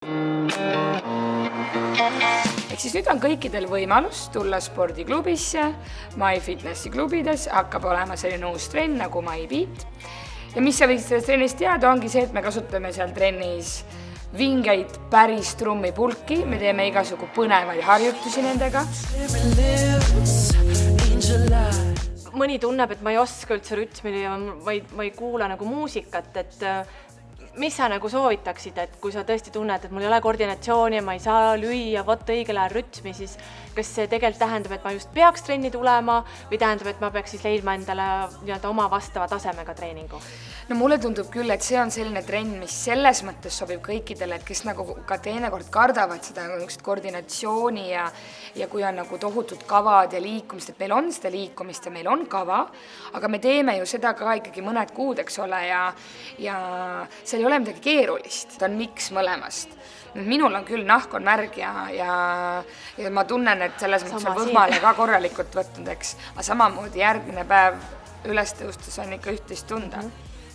Ehk siis nüüd on kõikidel võimalus tulla spordiklubisse, MyFitnessi klubides hakkab olema selline uus trenn nagu MyBeat. Ja mis sa võid sellest trennist teada, ongi see, et me kasutame seal trennis vingeid päris trummipulki, me teeme igasugu põnevaid harjutusi nendega. Mõni tunneb, et ma ei oska üldse rütmi ja ma ei kuula nagu muusikat, et mis sa nagu soovitaksid, et kui sa tõesti tunned, et mul ei ole koordinatsiooni ja ma ei saa lüüa õigel ajal rütmi, siis kas see tegelikult tähendab, et ma just peaks trenni tulema või tähendab, et ma peaks siis leidma endale oma vastava tasemega treeningu? No mulle tundub küll, et see on selline trenn, mis selles mõttes sobib kõikidele, et kes nagu ka teinekord kardavad seda koordinatsiooni ja kui on nagu tohutud kavad ja liikumist, et meil on seda liikumist ja meil on kava, aga me teeme ju seda ka ikkagi mõned kuud, eks ole, ja seal ei ole midagi keerulist, ta on miks mõlemast. Minul on küll nahk on märg ja ma tunnen, et selles mõttes on võhmale ka korralikult võtnud, eks, aga samamoodi järgmine päev üles tõustus on ikka üht-teist tunda.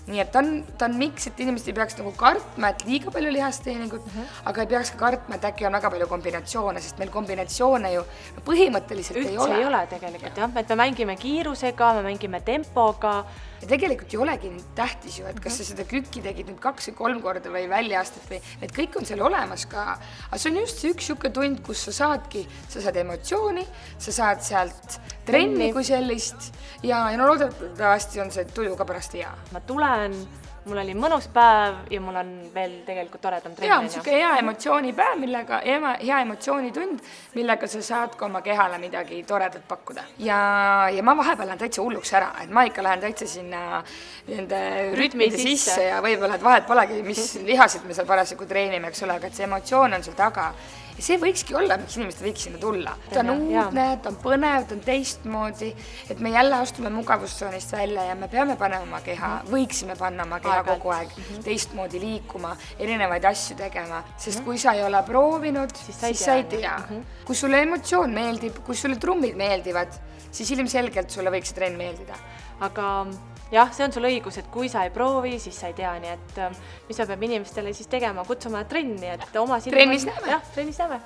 Nii et ta on miks, et inimesed ei peaks nagu kartma, et liiga palju lihasteeningut, aga ei peaks ka kartma, et äkki on väga palju kombinatsioone, sest meil kombinatsioone ju põhimõtteliselt ei ole. Üldse ei ole tegelikult, jah, et me mängime kiirusega, me mängime tempoga. Ja tegelikult ei olegi tähtis ju, et kas sa seda kükki tegid nüüd 2 või 3 korda või väljaastet või need kõik on seal olemas ka. Aga see on just see üks siuke tund, kus sa saad emotsiooni, sa saad sealt trenni kui sellist ja no loodetavasti on see tuju ka pärast hea. Ma tulen, mul oli mõnus päev ja mul on veel tegelikult toredam trenn. Jaa, on siuke hea emotsioonipäev, hea emotsioonitund, millega sa saad ka oma kehale midagi toredat pakkuda. Ja ma vahepeal lähen täitsa hulluks ära, et ma ikka lähen täitsa sinna nende rütmide sisse ja võib-olla, et vahet polegi, mis lihasid me seal parasjagu treenime, eks ole, aga et see emotsioon on seal taga. Ja see võikski olla, miks inimesed võiks sinna tulla. Ta on uudne, ta on põnev, ta on teistmoodi, et me jälle astume mugavustsoonist välja ja me peame panema oma keha, võiksime panna oma keha kogu aeg teistmoodi liikuma, erinevaid asju tegema, sest kui sa ei ole proovinud, siis sa ei tea. Kui sulle emotsioon meeldib, kui sulle trummid meeldivad, siis ilmselgelt sulle võiks see trenn meeldida. Aga jah, see on sul õigus, et kui sa ei proovi, siis sa ei tea, nii et mis me peame inimestele siis tegema, kutsuma trenni, et oma Trennis näeme. Jah, trennis näeme.